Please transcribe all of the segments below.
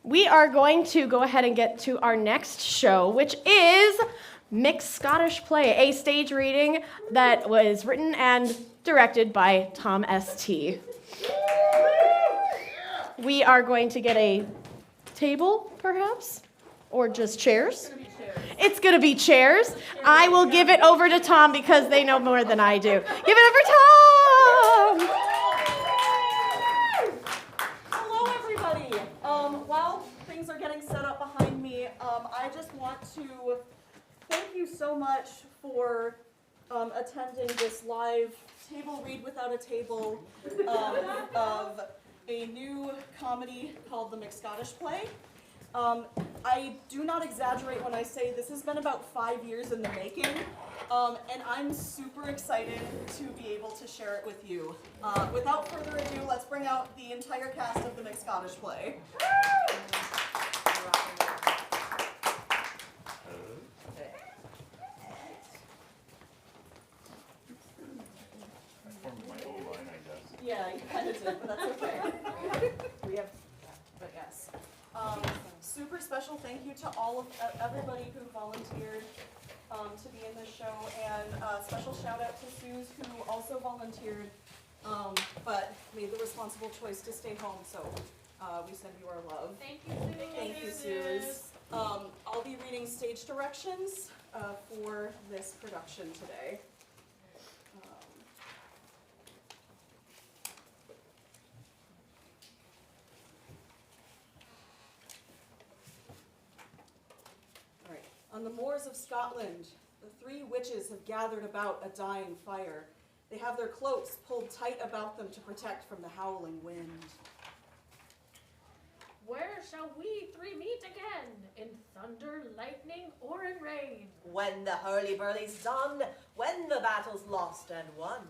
we are going to go ahead and get to our next show, which is MacScottish Play, a stage reading that was written and directed by Tom St. We are going to get a table, perhaps, or just chairs. It's going to be chairs. I will give it over to Tom because they know more than I do. Give it over to Tom! Hello, everybody. While things are getting set up behind me, I just want to thank you so much for attending this live table read without a table of a new comedy called the MacScottish Play. I do not exaggerate when I say this has been about 5 years in the making, and I'm super excited to be able to share it with you. Without further ado, let's bring out the entire cast of the MacScottish Play. Yeah, you kind of did, but that's okay. But yes. Super special thank you to all of everybody who volunteered to be in this show, and special shout out to Suze, who also volunteered, but made the responsible choice to stay home. So we send you our love. Thank you, Suze. Thank you, Suze. I'll be reading stage directions for this production today. On the moors of Scotland, the three witches have gathered about a dying fire. They have their cloaks pulled tight about them to protect from the howling wind. Where shall we three meet again? In thunder, lightning, or in rain? When the hurly-burly's done, when the battle's lost and won,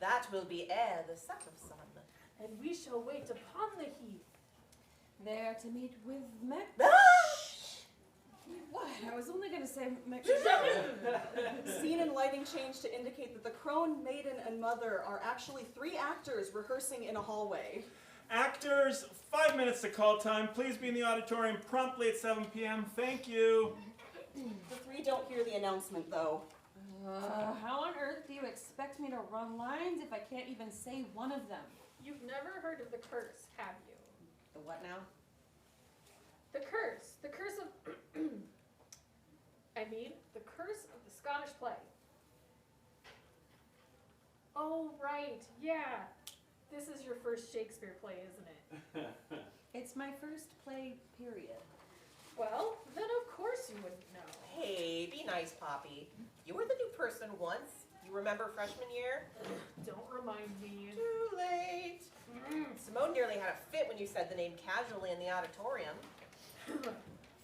that will be ere the set of sun. And we shall wait upon the heath. There to meet with Mac. What? I was only going to say Mac. Scene and lighting change to indicate that the crone, maiden, and mother are actually three actors rehearsing in a hallway. Actors, 5 minutes to call time. Please be in the auditorium promptly at 7 p.m. Thank you. The three don't hear the announcement, though. How on earth do you expect me to run lines if I can't even say one of them? You've never heard of the curse, have you? The what now? The curse of, the curse of the Scottish play. Oh, right, yeah. This is your first Shakespeare play, isn't it? It's my first play, period. Well, then of course you wouldn't know. Hey, be nice, Poppy. You were the new person once. You remember freshman year? Don't remind me. Too late. Simone nearly had a fit when you said the name casually in the auditorium.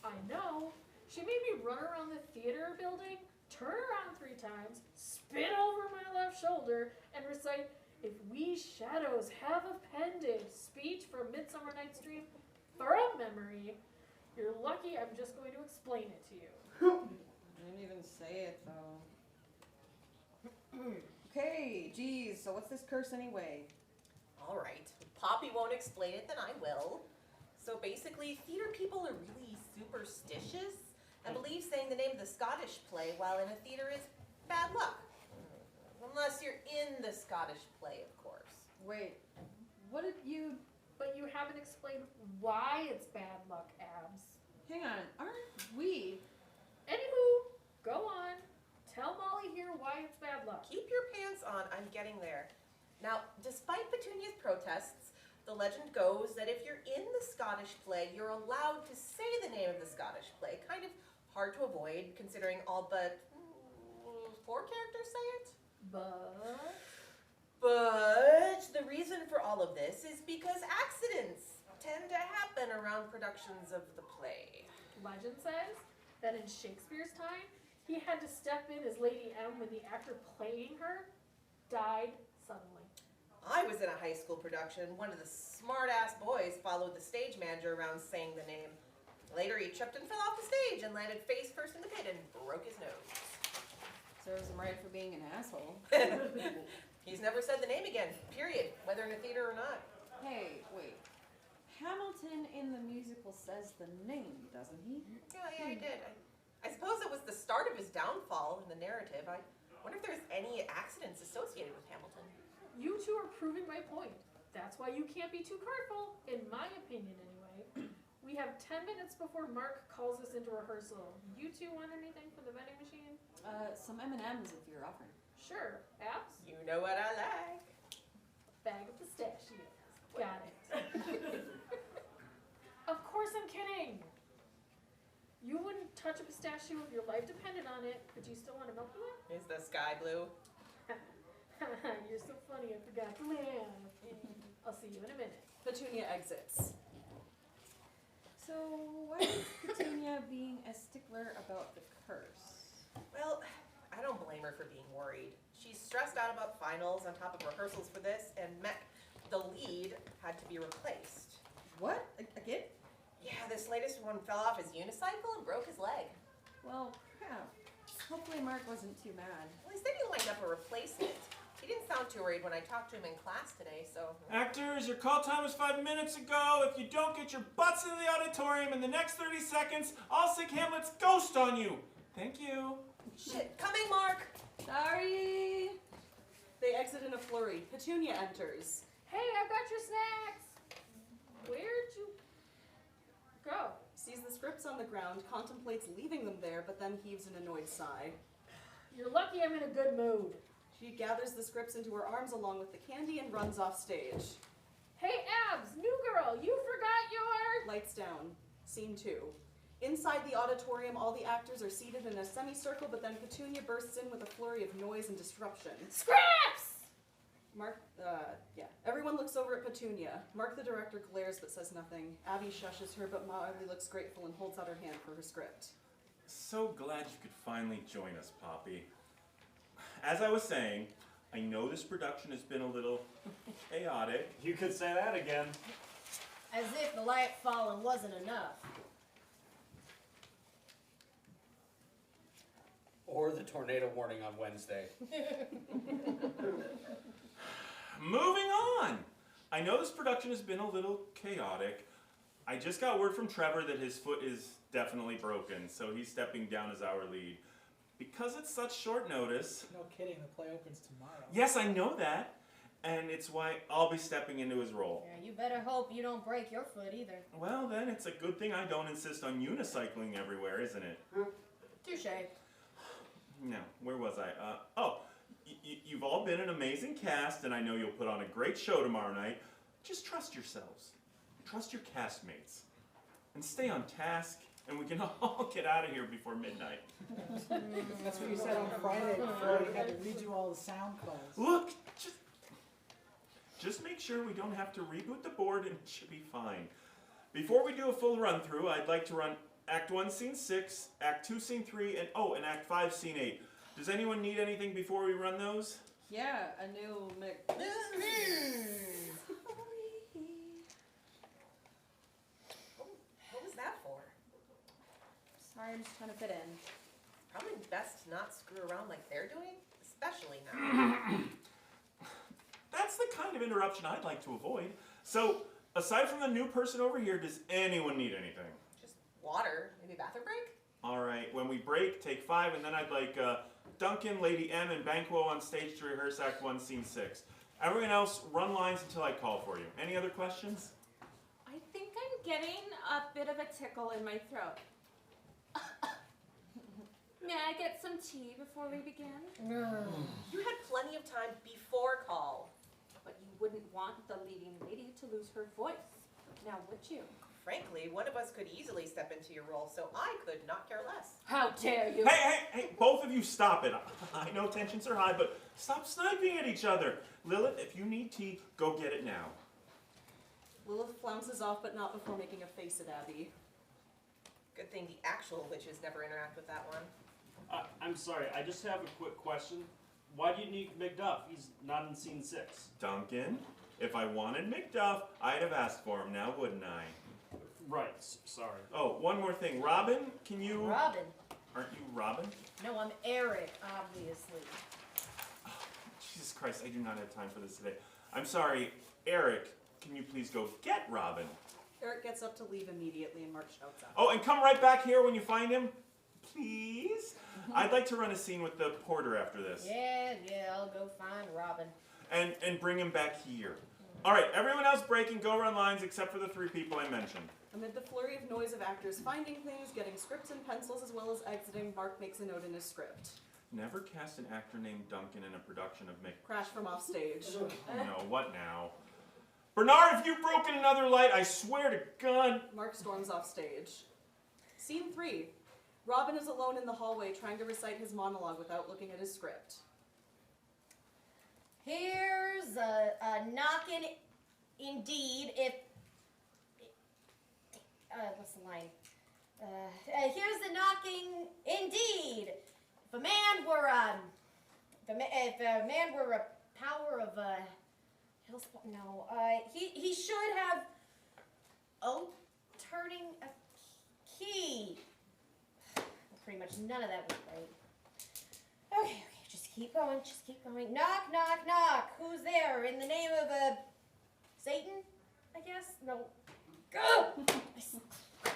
I know. She made me run around the theater building, turn around 3 times, spin over my left shoulder, and recite, "If we shadows have appended," speech from Midsummer Night's Dream from memory. You're lucky I'm just going to explain it to you. I didn't even say it, though. Okay, geez, so what's this curse anyway? All right. If Poppy won't explain it, then I will. So basically, theater people are really superstitious and believe saying the name of the Scottish play while in a theater is bad luck. Unless you're in the Scottish play, of course. Wait, what did you... But you haven't explained why it's bad luck, Abs. Hang on, aren't we... Anywho, go on. Tell Molly here why it's bad luck. Keep your pants on, I'm getting there. Now, despite Petunia's protests, the legend goes that if you're in the Scottish play, you're allowed to say the name of the Scottish play. Kind of hard to avoid, considering all but 4 characters say it. But the reason for all of this is because accidents tend to happen around productions of the play. Legend says that in Shakespeare's time, he had to step in as Lady M when the actor playing her died suddenly. I was in a high school production. One of the smart-ass boys followed the stage manager around saying the name. Later, he tripped and fell off the stage and landed face first in the pit and broke his nose. Serves him right for being an asshole. He's never said the name again, period, whether in a theater or not. Hey, wait. Hamilton in the musical says the name, doesn't he? Yeah, I did. I suppose it was the start of his downfall in the narrative. I wonder if there's any accidents associated with Hamilton. You two are proving my point. That's why you can't be too careful, in my opinion anyway. We have 10 minutes before Mark calls us into rehearsal. You two want anything from the vending machine? Some M&Ms if you're offering. Sure. Apps? You know what I like. Bag of pistachios. Got it. Of course I'm kidding. You wouldn't touch a pistachio if your life depended on it, but you still want to milk one? Is the sky blue? You're so funny, I forgot to laugh. I'll see you in a minute. Petunia exits. So, why is Petunia being a stickler about the curse? Well, I don't blame her for being worried. She's stressed out about finals on top of rehearsals for this, and the lead, had to be replaced. What? Again? Yeah, this latest one fell off his unicycle and broke his leg. Well, crap. Hopefully Mark wasn't too mad. Well, he said he lined up a replacement. He didn't sound too worried when I talked to him in class today, so... Actors, your call time was 5 minutes ago. If you don't get your butts into the auditorium in the next 30 seconds, I'll sick Hamlet's ghost on you. Thank you. Shit, coming, Mark! Sorry! They exit in a flurry. Petunia enters. Hey, I've got your snacks! Where'd you go? Sees the scripts on the ground, contemplates leaving them there, but then heaves an annoyed sigh. You're lucky I'm in a good mood. She gathers the scripts into her arms along with the candy and runs off stage. Hey, Abs, new girl, you forgot your... Lights down. Scene 2. Inside the auditorium, all the actors are seated in a semicircle, but then Petunia bursts in with a flurry of noise and disruption. Scraps! Everyone looks over at Petunia. Mark, the director, glares but says nothing. Abby shushes her, but mildly looks grateful and holds out her hand for her script. So glad you could finally join us, Poppy. As I was saying, I know this production has been a little chaotic. You could say that again. As if the light falling wasn't enough. Or the tornado warning on Wednesday. Moving on! I know this production has been a little chaotic. I just got word from Trevor that his foot is definitely broken, so he's stepping down as our lead. Because it's such short notice... No kidding, the play opens tomorrow. Yes, I know that. And it's why I'll be stepping into his role. Yeah, you better hope you don't break your foot either. Well, then it's a good thing I don't insist on unicycling everywhere, isn't it? Touche. Now, where was I? You've all been an amazing cast, and I know you'll put on a great show tomorrow night. Just trust yourselves. Trust your castmates. And stay on task, and we can all get out of here before midnight. That's what you said on Friday before we had to read you all the sound calls. Look, just make sure we don't have to reboot the board, and it should be fine. Before we do a full run-through, I'd like to run Act 1, Scene 6, Act 2, Scene 3, and Act 5, Scene 8. Does anyone need anything before we run those? Yeah, a new What was that for? Sorry, I'm just trying to fit in. Probably best to not screw around like they're doing, especially now. That's the kind of interruption I'd like to avoid. So, aside from the new person over here, does anyone need anything? Just water, maybe bathroom break? All right, when we break, take 5, and then I'd like Duncan, Lady M, and Banquo on stage to rehearse Act 1, Scene 6. Everyone else, run lines until I call for you. Any other questions? I think I'm getting a bit of a tickle in my throat. May I get some tea before we begin? You had plenty of time before call. But you wouldn't want the leading lady to lose her voice, now would you? Frankly, one of us could easily step into your role, so I could not care less. How dare you! Hey, both of you stop it. I know tensions are high, but stop sniping at each other. Lilith, if you need tea, go get it now. Lilith flounces off, but not before making a face at Abby. Good thing the actual witches never interact with that one. I'm sorry, I just have a quick question. Why do you need McDuff? He's not in Scene 6. Duncan, if I wanted McDuff, I'd have asked for him now, wouldn't I? Right, sorry. Oh, one more thing. Robin, can you... Robin. Aren't you Robin? No, I'm Eric, obviously. Oh, Jesus Christ, I do not have time for this today. I'm sorry, Eric, can you please go get Robin? Eric gets up to leave immediately and Mark shouts out. Oh, and come right back here when you find him, please. I'd like to run a scene with the porter after this. Yeah, I'll go find Robin. And bring him back here. All right, everyone else break and go run lines except for the 3 people I mentioned. Amid the flurry of noise of actors finding things, getting scripts and pencils, as well as exiting, Mark makes a note in his script. Never cast an actor named Duncan in a production of Crash from off stage. No, what now? Bernard, if you've broken another light, I swear to God. Mark storms off stage. Scene 3. Robin is alone in the hallway trying to recite his monologue without looking at his script. Here's a knockin' indeed if... what's the line? Here's the knocking indeed. If a man were a power of he should have turning a key. Pretty much none of that was right. Okay, just keep going. Knock, knock, knock. Who's there? In the name of Satan? I guess. No. Go!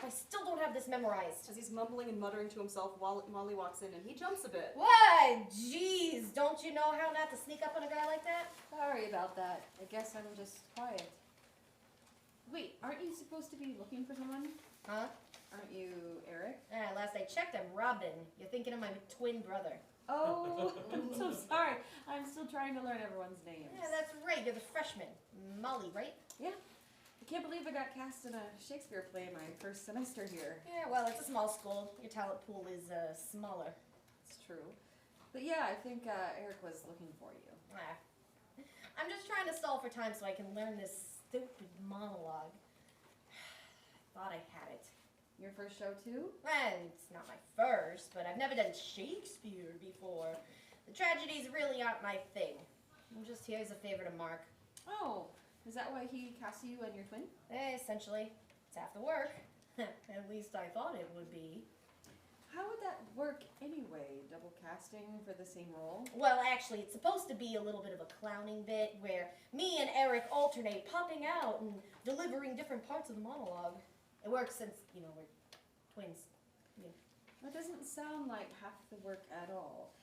I still don't have this memorized. As he's mumbling and muttering to himself, Molly walks in and he jumps a bit. Why? Jeez, don't you know how not to sneak up on a guy like that? Sorry about that. I guess I'm just quiet. Wait, aren't you supposed to be looking for someone? Huh? Aren't you Eric? Last I checked, I'm Robin. You're thinking of my twin brother. Oh, I'm so sorry. I'm still trying to learn everyone's names. Yeah, that's right. You're the freshman. Molly, right? Yeah. I can't believe I got cast in a Shakespeare play my first semester here. Yeah, well, it's a small school. Your talent pool is smaller. It's true. But yeah, I think Eric was looking for you. I'm just trying to stall for time so I can learn this stupid monologue. I thought I had it. Your first show too? Well, it's not my first, but I've never done Shakespeare before. The tragedies really aren't my thing. I'm just here as a favor to Mark. Oh, is that why he cast you and your twin? Essentially. It's half the work. At least I thought it would be. How would that work anyway? Double casting for the same role? Well, actually, it's supposed to be a little bit of a clowning bit where me and Eric alternate popping out and delivering different parts of the monologue. It works since, we're twins. Yeah. That doesn't sound like half the work at all.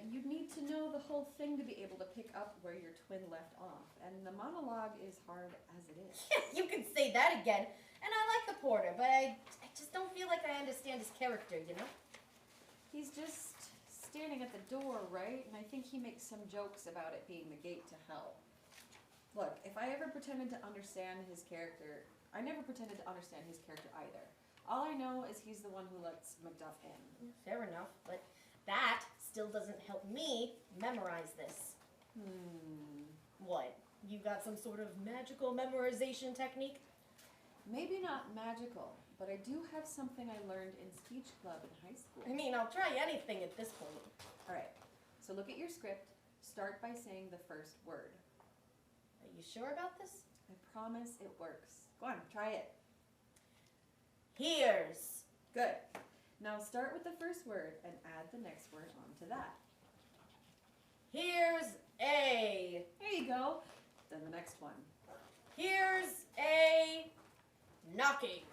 You'd need to know the whole thing to be able to pick up where your twin left off. And the monologue is hard as it is. You can say that again. And I like the porter, but I just don't feel like I understand his character, He's just standing at the door, right? And I think he makes some jokes about it being the gate to hell. Look, if I ever pretended to understand his character, I never pretended to understand his character either. All I know is he's the one who lets Macduff in. Fair enough, but that still doesn't help me memorize this. What? You got some sort of magical memorization technique? Maybe not magical, but I do have something I learned in speech club in high school. I mean, I'll try anything at this point. All right, so look at your script. Start by saying the first word. Are you sure about this? I promise it works. Go on, try it. Here's. Good. Now start with the first word and add the next word onto that. Here's a. There you go. Then the next one. Here's a knocking.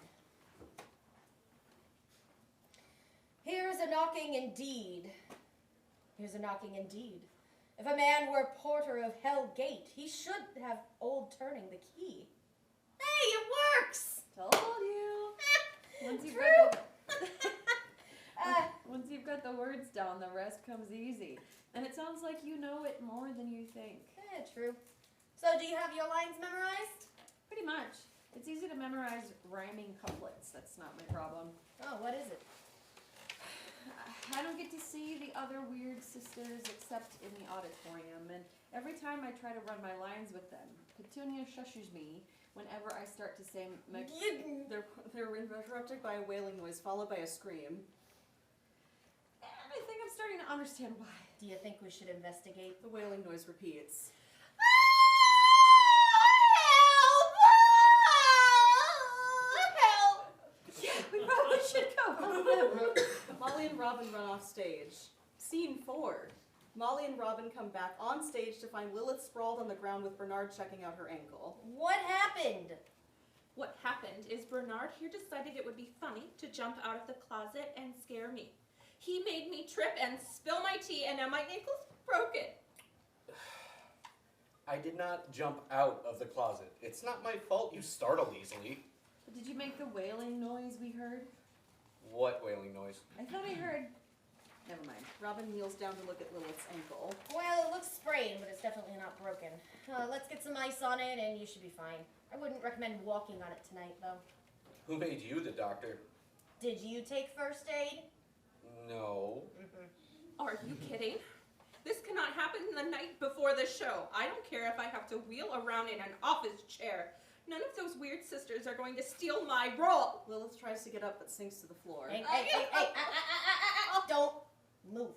Here's a knocking indeed. Here's a knocking indeed. If a man were porter of Hell Gate, he should have old turning the key. Hey, it works! Told you. Once you've got the words down, the rest comes easy. And it sounds like you know it more than you think. True. So do you have your lines memorized? Pretty much. It's easy to memorize rhyming couplets. That's not my problem. Oh, what is it? I don't get to see the other weird sisters except in the auditorium, and every time I try to run my lines with them, Petunia shushes me whenever I start to say They're interrupted by a wailing noise followed by a scream. And I think I'm starting to understand why. Do you think we should investigate? The wailing noise repeats. Help! We probably should go. Molly and Robin run off stage. Scene 4. Molly and Robin come back on stage to find Lilith sprawled on the ground with Bernard checking out her ankle. What happened? What happened is Bernard here decided it would be funny to jump out of the closet and scare me. He made me trip and spill my tea, and now my ankle's broken. I did not jump out of the closet. It's not my fault you startle easily. But did you make the wailing noise we heard? What wailing noise? I thought I heard. Never mind. Robin kneels down to look at Lilith's ankle. Well, it looks sprained, but it's definitely not broken. Let's get some ice on it, and you should be fine. I wouldn't recommend walking on it tonight, though. Who made you the doctor? Did you take first aid? No. Are you kidding? This cannot happen the night before the show. I don't care if I have to wheel around in an office chair. None of those weird sisters are going to steal my role. Lilith tries to get up but sinks to the floor. Hey, don't move.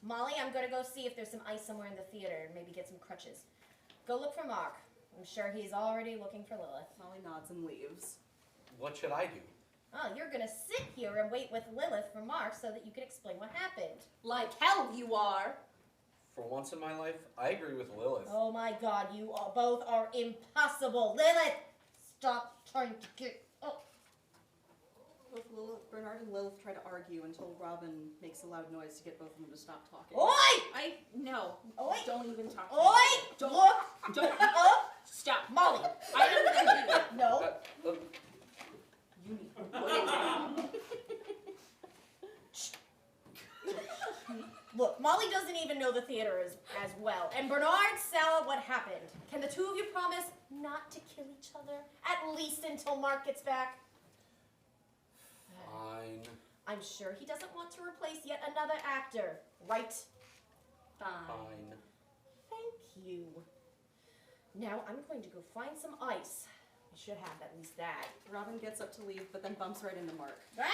Molly, I'm gonna go see if there's some ice somewhere in the theater and maybe get some crutches. Go look for Mark. I'm sure he's already looking for Lilith. Molly nods and leaves. What should I do? Oh, you're gonna sit here and wait with Lilith for Mark so that you can explain what happened. Like hell you are. For once in my life, I agree with Lilith. Oh my God, you all both are impossible. Lilith, stop trying to get up. Both Bernard and Lilith try to argue until Robin makes a loud noise to get both of them to stop talking. Oi! No. Oi! Don't even talk to Oi! me. Don't. Look up! Stop. Molly! I am going to do. No. You need to put it down. Look, Molly doesn't even know the theater as well. And Bernard saw what happened. Can the two of you promise not to kill each other? At least until Mark gets back? Fine. I'm sure he doesn't want to replace yet another actor, right? Fine. Thank you. Now I'm going to go find some ice. I should have at least that. Robin gets up to leave, but then bumps right into Mark. Ah!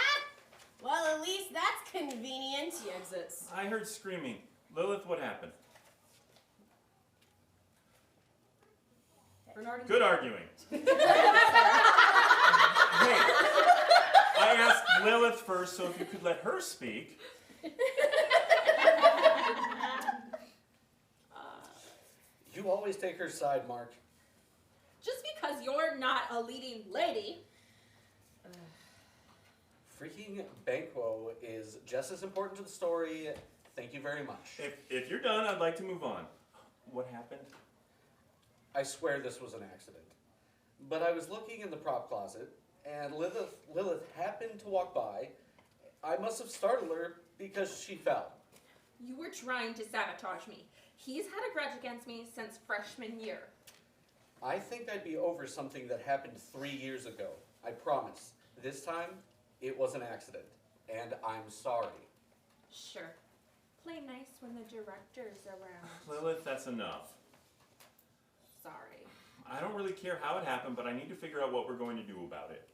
Well, at least that's convenient. He exits. I heard screaming. Lilith, what happened? Bernard and Good arguing. Hey, I asked Lilith first, so if you could let her speak. You always take her side, Mark. Just because you're not a leading lady. Freaking Banquo is just as important to the story. Thank you very much. If you're done, I'd like to move on. What happened? I swear this was an accident. But I was looking in the prop closet, and Lilith happened to walk by. I must have startled her because she fell. You were trying to sabotage me. He's had a grudge against me since freshman year. I think I'd be over something that happened 3 years ago. I promise. This time, it was an accident. And I'm sorry. Sure. Play nice when the director's around. Lilith, that's enough. Sorry. I don't really care how it happened, but I need to figure out what we're going to do about it.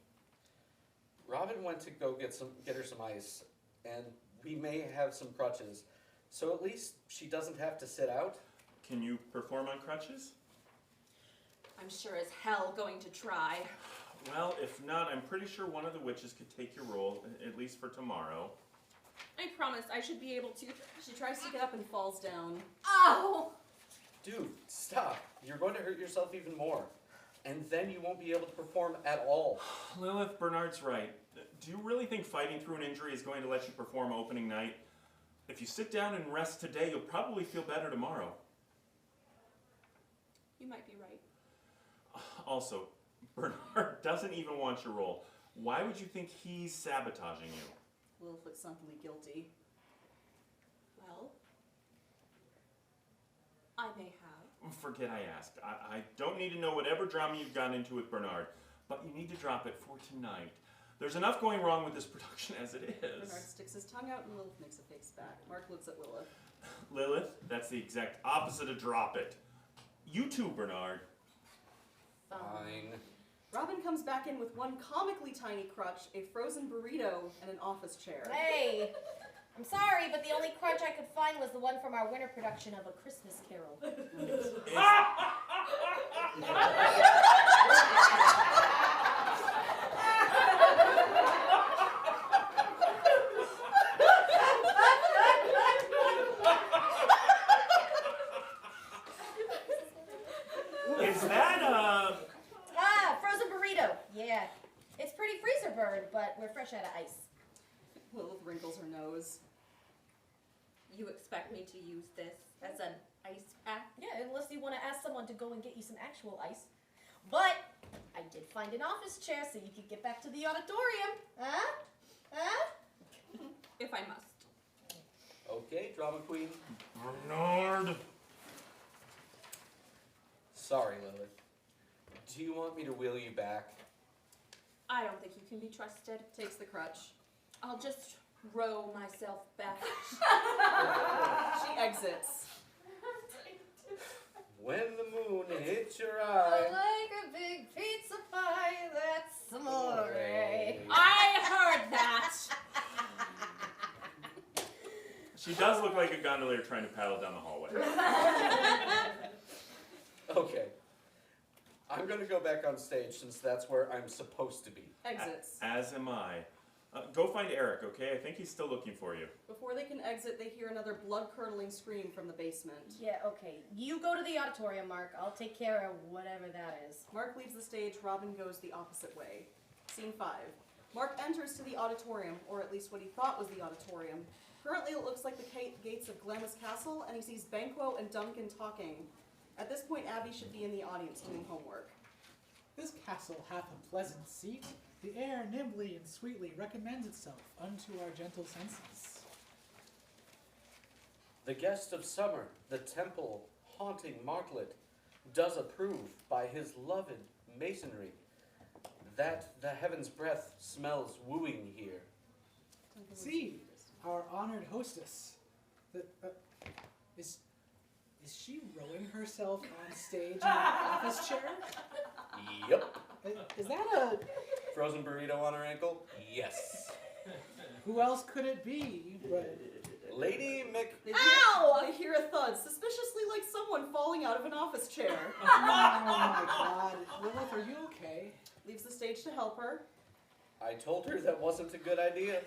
Robin went to go get her some ice, and we may have some crutches. So at least she doesn't have to sit out. Can you perform on crutches? I'm sure as hell going to try. Well, if not, I'm pretty sure one of the witches could take your role, at least for tomorrow. I promise I should be able to. she tries to get up and falls down. Ow! Dude, stop. You're going to hurt yourself even more. And then you won't be able to perform at all. Lilith, Bernard's right. Do you really think fighting through an injury is going to let you perform opening night? If you sit down and rest today, you'll probably feel better tomorrow. You might be right. Also, Bernard doesn't even want your role. Why would you think he's sabotaging you? Lilith looks somethingly guilty. Well, I may have. Forget I asked. I don't need to know whatever drama you've gotten into with Bernard, but you need to drop it for tonight. There's enough going wrong with this production as it is. Bernard sticks his tongue out and Lilith makes a face back. Mark looks at Lilith. Lilith, that's the exact opposite of drop it. You too, Bernard. Fine. Robin comes back in with one comically tiny crutch, a frozen burrito, and an office chair. Hey, I'm sorry, but the only crutch I could find was the one from our winter production of A Christmas Carol. Is that, Frozen burrito. but we're fresh out of ice. Lilith wrinkles her nose. You expect me to use this as an ice pack? Yeah, unless you want to ask someone to go and get you some actual ice. But I did find an office chair so you could get back to the auditorium. Huh? Huh? If I must. Okay, drama queen. Bernard! Sorry, Lilith. Do you want me to wheel you back? I don't think you can be trusted. Takes the crutch. I'll just row myself back. She exits. When the moon hits your eye. Like a big pizza pie, that's amore. I heard that! She does look like a gondolier trying to paddle down the hallway. Okay. I'm gonna go back on stage since that's where I'm supposed to be. Exits. As am I. Go find Eric, okay? I think he's still looking for you. Before they can exit, they hear another blood-curdling scream from the basement. Yeah, okay. You go to the auditorium, Mark. I'll take care of whatever that is. Mark leaves the stage, Robin goes the opposite way. Scene 5. Mark enters to the auditorium, or at least what he thought was the auditorium. Currently it looks like the gates of Glamis Castle, and he sees Banquo and Duncan talking. At this point, Abby should be in the audience doing homework. This castle hath a pleasant seat. The air nimbly and sweetly recommends itself unto our gentle senses. The guest of summer, the temple haunting martlet, does approve by his loved masonry that the heaven's breath smells wooing here. See, our honored hostess. Is she rowing herself on stage in an office chair? Yep. Is that a... Frozen burrito on her ankle? Yes. Who else could it be but... Lady Mc... They hear a thud, suspiciously like someone falling out of an office chair. Oh my god. Lilith, are you okay? Leaves the stage to help her. I told her that wasn't a good idea.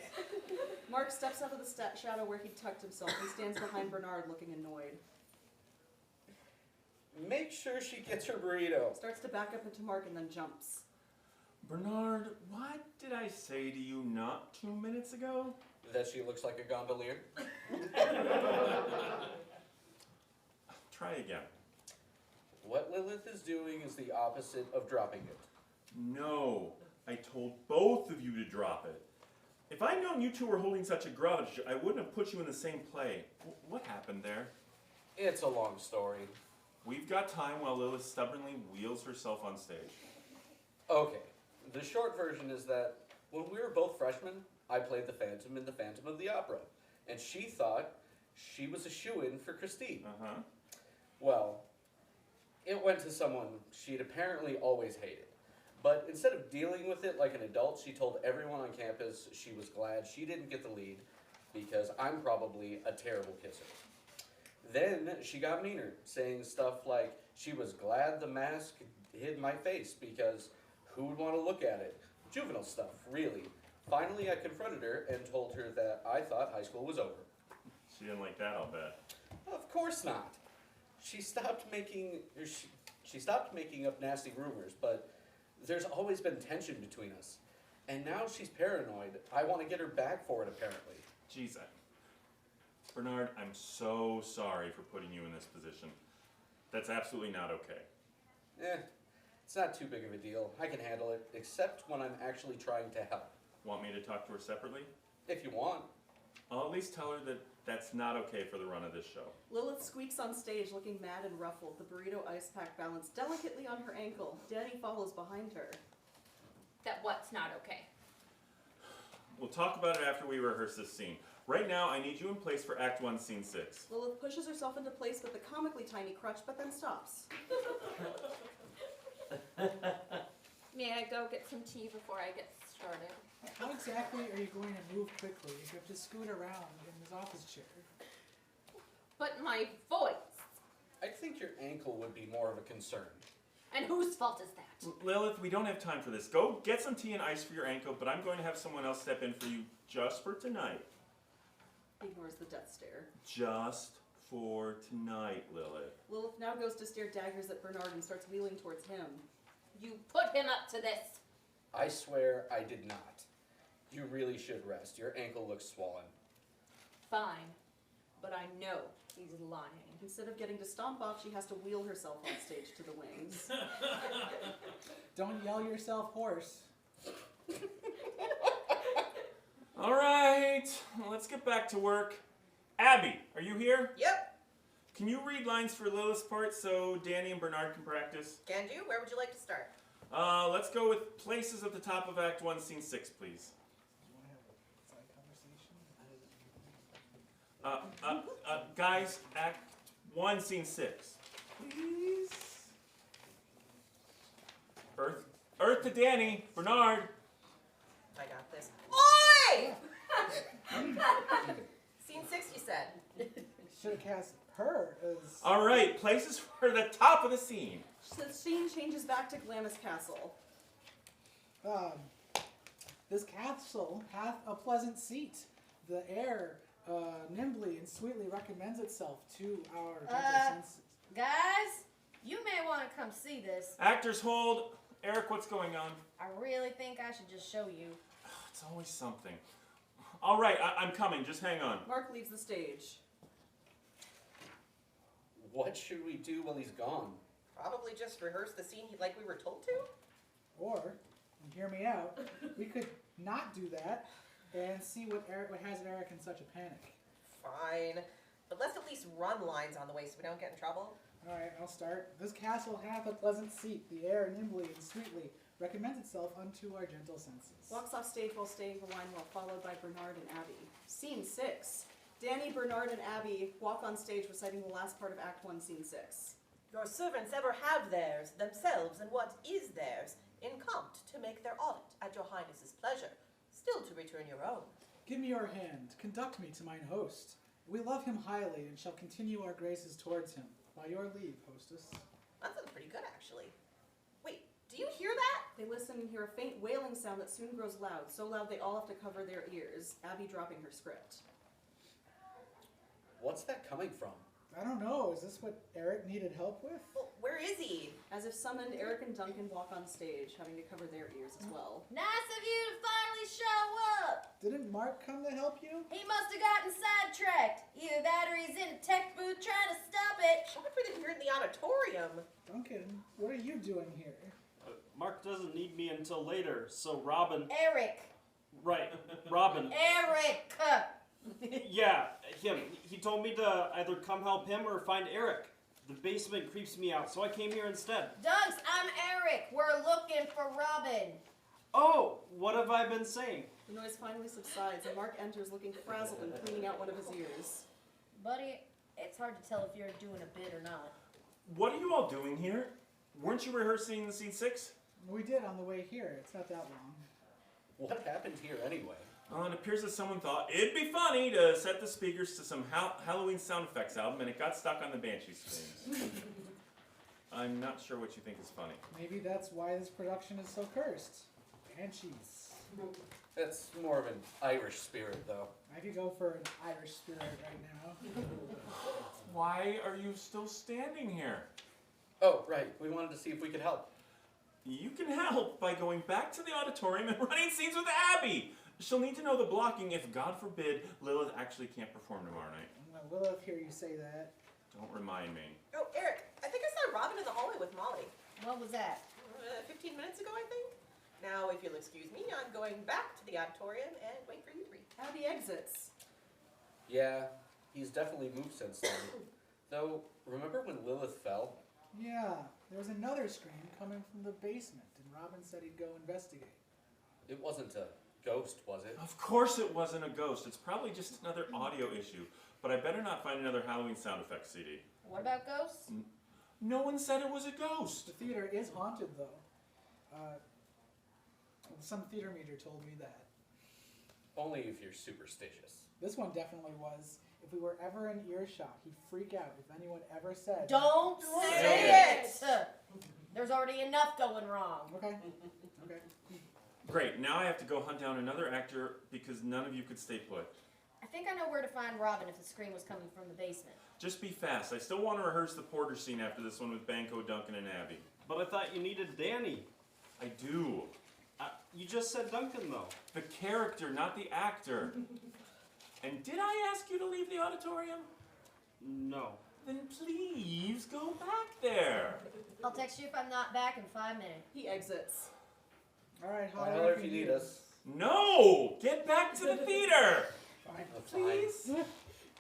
Mark steps out of the shadow where he tucked himself and stands behind Bernard looking annoyed. Make sure she gets her burrito. Starts to back up into Mark and then jumps. Bernard, what did I say to you not 2 minutes ago? That she looks like a gondolier. Try again. What Lilith is doing is the opposite of dropping it. No, I told both of you to drop it. If I'd known you two were holding such a grudge, I wouldn't have put you in the same play. What happened there? It's a long story. We've got time while Lilith stubbornly wheels herself on stage. Okay, the short version is that when we were both freshmen, I played the Phantom in the Phantom of the Opera, and she thought she was a shoo-in for Christine. Uh-huh. Well, it went to someone she'd apparently always hated. But instead of dealing with it like an adult, she told everyone on campus she was glad she didn't get the lead because I'm probably a terrible kisser. Then she got meaner, saying stuff like she was glad the mask hid my face because who would want to look at it? Juvenile stuff, really. Finally, I confronted her and told her that I thought high school was over. She didn't like that, I'll bet. Of course not. She stopped making up nasty rumors, but there's always been tension between us. And now she's paranoid. I want to get her back for it, apparently. Jeez, Bernard, I'm so sorry for putting you in this position. That's absolutely not okay. It's not too big of a deal. I can handle it, except when I'm actually trying to help. Want me to talk to her separately? If you want. I'll at least tell her that that's not okay for the run of this show. Lilith squeaks on stage looking mad and ruffled, the burrito ice pack balanced delicately on her ankle. Danny follows behind her. That what's not okay? We'll talk about it after we rehearse this scene. Right now, I need you in place for Act 1, Scene 6. Lilith pushes herself into place with the comically tiny crutch, but then stops. May I go get some tea before I get started? How exactly are you going to move quickly if you have to scoot around in this office chair? But my voice! I think your ankle would be more of a concern. And whose fault is that? Lilith, we don't have time for this. Go get some tea and ice for your ankle, but I'm going to have someone else step in for you just for tonight. Ignores the death stare. Just for tonight, Lilith. Lilith now goes to stare daggers at Bernard and starts wheeling towards him. You put him up to this. I swear I did not. You really should rest. Your ankle looks swollen. Fine, but I know he's lying. Instead of getting to stomp off, she has to wheel herself on stage to the wings. Don't yell yourself hoarse. All right, let's get back to work. Abby, are you here? Yep, Can you read lines for Lilith's part so Danny and Bernard can practice? can do. Where would you like to start? Let's go with places at the top of Act 1, Scene 6, please. You want to have a side conversation? Guys, Act 1, Scene 6. Please. Earth to Danny. Bernard. I got this. Oi! Scene 6, you said. Should have cast her as. All right, places for the top of the scene. So the scene changes back to Glamis Castle. This castle hath a pleasant seat. The air nimbly and sweetly recommends itself to our gentle senses. Guys, you may want to come see this. Actors hold. Eric, what's going on? I really think I should just show you. It's always something. All right, I'm coming. Just hang on. Mark leaves the stage. What should we do while he's gone? Probably just rehearse the scene like we were told to. Or, and hear me out, we could not do that and see what has Eric in such a panic. Fine. But let's at least run lines on the way so we don't get in trouble. All right, I'll start. This castle hath a pleasant seat. The air nimbly and sweetly recommends itself unto our gentle senses. Walks off stage while staying the line well, followed by Bernard and Abby. Scene 6. Danny, Bernard, and Abby walk on stage reciting the last part of Act 1, Scene 6. Your servants ever have theirs, themselves, and what is theirs, in compt to make their audit at your highness's pleasure, still to return your own. Give me your hand. Conduct me to mine host. We love him highly and shall continue our graces towards him. By your leave, hostess. That sounds pretty good, actually. Wait, do you hear that? They listen and hear a faint wailing sound that soon grows loud, so loud they all have to cover their ears, Abby dropping her script. What's that coming from? I don't know. Is this what Eric needed help with? Well, where is he? As if summoned, Eric and Duncan walk on stage, having to cover their ears as well. Nice of you to finally show up. Didn't Mark come to help you? He must have gotten sidetracked. Either that or he's in a tech booth trying to stop it. What if we didn't hear it in the auditorium? Duncan, what are you doing here? Mark doesn't need me until later, so Robin. Eric. Right, Robin. Eric. Yeah, him. He told me to either come help him or find Eric. The basement creeps me out, so I came here instead. Dunks, I'm Eric. We're looking for Robin. Oh, what have I been saying? The noise finally subsides, and Mark enters looking frazzled and cleaning out one of his ears. Buddy, it's hard to tell if you're doing a bit or not. What are you all doing here? Weren't you rehearsing the Scene 6? We did on the way here. It's not that long. What happened here anyway? Well, it appears that someone thought it'd be funny to set the speakers to some Halloween sound effects album, and it got stuck on the Banshee screams. I'm not sure what you think is funny. Maybe that's why this production is so cursed. Banshees. That's more of an Irish spirit, though. I could go for an Irish spirit right now. Why are you still standing here? Oh, right. We wanted to see if we could help. You can help by going back to the auditorium and running scenes with Abby. She'll need to know the blocking if, God forbid, Lilith actually can't perform tomorrow night. Well, we'll hear you say that. Don't remind me. Oh, Eric, I think I saw Robin in the hallway with Molly. What was that? 15 minutes ago, I think. Now, if you'll excuse me, I'm going back to the auditorium and wait for you three. Abby exits. Yeah, he's definitely moved since then. Though, remember when Lilith fell? Yeah, there was another scream coming from the basement, and Robin said he'd go investigate. It wasn't a ghost, was it? Of course it wasn't a ghost. It's probably just another audio issue. But I better not find another Halloween sound effects CD. What about ghosts? No one said it was a ghost. The theater is haunted, though. Some theater major told me that. Only if you're superstitious. This one definitely was. If we were ever in earshot, he'd freak out if anyone ever said... Don't say it! There's already enough going wrong. Okay. Okay. Great, now I have to go hunt down another actor because none of you could stay put. I think I know where to find Robin if the scream was coming from the basement. Just be fast. I still want to rehearse the Porter scene after this one with Banco, Duncan, and Abby. But I thought you needed Danny. I do. You just said Duncan, though. The character, not the actor. And did I ask you to leave the auditorium? No. Then please go back there. I'll text you if I'm not back in 5 minutes. He exits. All right, Holler if you need us. No! Get back to the theater! Fine. Please?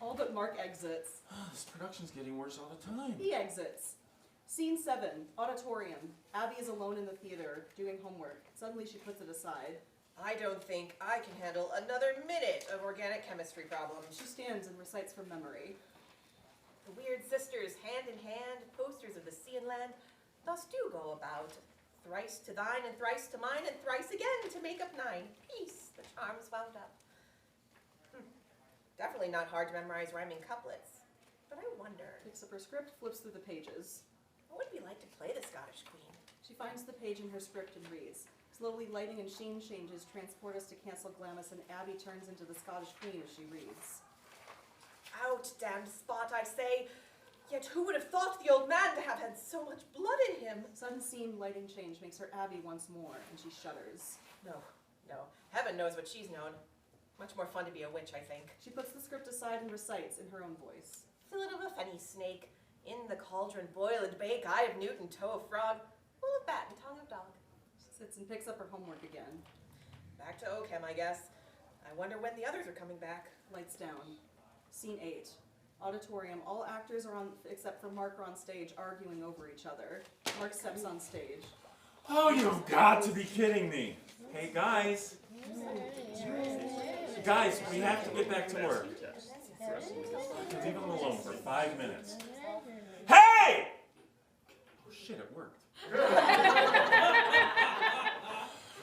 All but Mark exits. This production's getting worse all the time. He exits. Scene 7, auditorium. Abby is alone in the theater, doing homework. Suddenly she puts it aside. I don't think I can handle another minute of organic chemistry problems. She stands and recites from memory. The weird sisters, hand in hand, posters of the sea and land, thus do go about. Thrice to thine, and thrice to mine, and thrice again to make up 9. Peace, the charms wound up. Definitely not hard to memorize rhyming couplets. But I wonder, Picks up her script, flips through the pages. what would it be like to play the Scottish Queen? She finds the page in her script and reads. Slowly lighting and sheen changes transport us to Castle Glamis, and Abby turns into the Scottish Queen as she reads. Out, damned spot, I say. Yet who would have thought the old man to have had so much blood in him? Sudden scene lighting change makes her Abby once more, and she shudders. No. Heaven knows what she's known. Much more fun to be a witch, I think. She puts the script aside and recites in her own voice. Fillet of a fenny snake, in the cauldron boil and bake, eye of newt and toe of frog, wool of bat and tongue of dog. She sits and picks up her homework again. Back to Oakham, I guess. I wonder when the others are coming back. Lights down. Scene 8. Auditorium. All actors are on, except for Mark, are on stage arguing over each other. Mark steps on stage. Oh, you've got to be kidding me. Hey, guys. Guys, we have to get back to work. Leave them alone for 5 minutes. Hey! Oh, shit, it worked.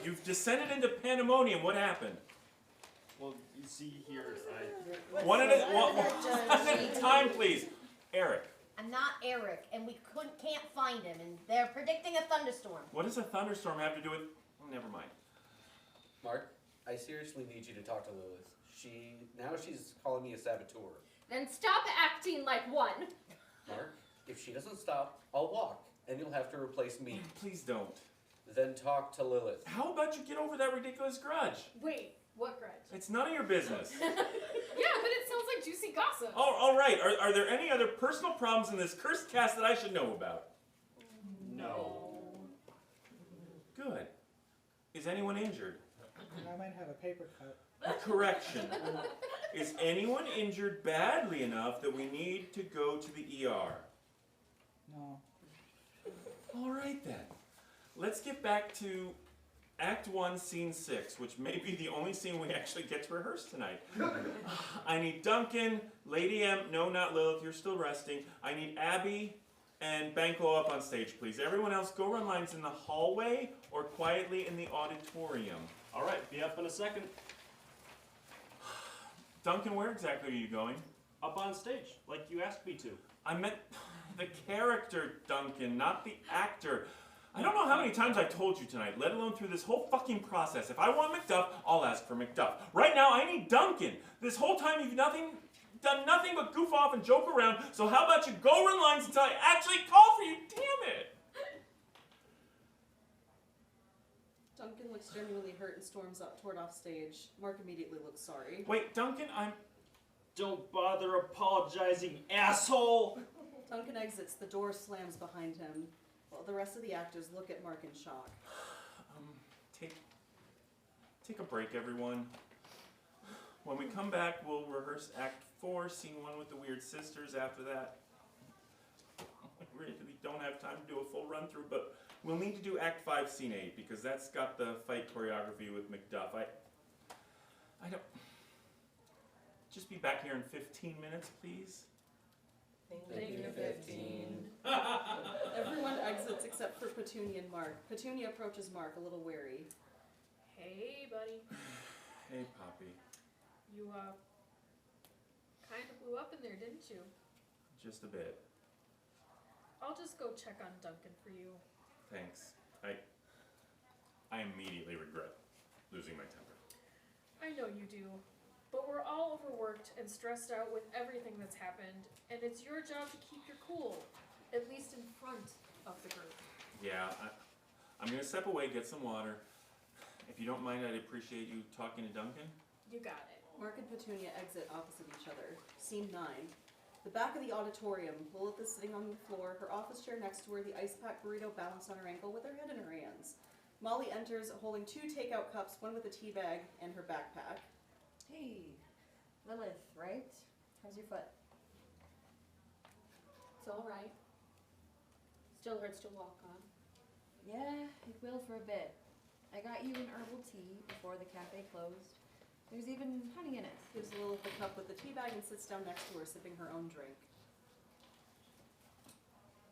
You've descended into pandemonium. What happened? Well, you see here, One at a time, please. Eric. I'm not Eric, and we can't find him, and they're predicting a thunderstorm. What does a thunderstorm have to do with... Oh, never mind. Mark, I seriously need you to talk to Lilith. She's calling me a saboteur. Then stop acting like one. Mark, if she doesn't stop, I'll walk, and you'll have to replace me. Please don't. Then talk to Lilith. How about you get over that ridiculous grudge? Wait, what grudge? It's none of your business. Yeah, but it sounds like juicy gossip. Oh, all right. Are there any other personal problems in this cursed cast that I should know about? No. Good. Is anyone injured? I might have a paper cut. A correction. Is anyone injured badly enough that we need to go to the ER? No. All right then. Let's get back to Act 1, Scene 6, which may be the only scene we actually get to rehearse tonight. I need Duncan, Lady M, no, not Lilith, you're still resting. I need Abby and Banquo up on stage, please. Everyone else, go run lines in the hallway or quietly in the auditorium. All right, be up in a second. Duncan, where exactly are you going? Up on stage, like you asked me to. I meant the character, Duncan, not the actor. I don't know how many times I've told you tonight, let alone through this whole fucking process. If I want Macduff, I'll ask for Macduff. Right now, I need Duncan. This whole time, you've done nothing but goof off and joke around, so how about you go run lines until I actually call for you? Damn it! Duncan looks genuinely hurt and storms up toward off stage. Mark immediately looks sorry. Wait, Duncan, Don't bother apologizing, asshole! Duncan exits. The door slams behind him. While the rest of the actors look at Mark in shock. Take a break, everyone. When we come back, we'll rehearse Act 4, Scene 1 with the Weird Sisters. After that, we really don't have time to do a full run-through, but we'll need to do Act 5, Scene 8, because that's got the fight choreography with Macduff. I don't... Just be back here in 15 minutes, please. Thank you, 15. Everyone exits except for Petunia and Mark. Petunia approaches Mark a little wary. Hey, buddy. Hey, Poppy. You, kind of blew up in there, didn't you? Just a bit. I'll just go check on Duncan for you. Thanks. I immediately regret losing my temper. I know you do. But we're all overworked and stressed out with everything that's happened, and it's your job to keep your cool, at least in front of the group. Yeah, I'm gonna step away, get some water. If you don't mind, I'd appreciate you talking to Duncan. You got it. Mark and Petunia exit opposite each other. Scene 9. The back of the auditorium. Lilith is sitting on the floor, her office chair next to her, the ice pack burrito balanced on her ankle with her head in her hands. Molly enters, holding 2 takeout cups, one with a tea bag, and her backpack. Hey, Lilith, right? How's your foot? It's alright. Still hurts to walk on. Yeah, it will for a bit. I got you an herbal tea before the cafe closed. There's even honey in it. Gives Lilith the cup with the tea bag and sits down next to her, sipping her own drink.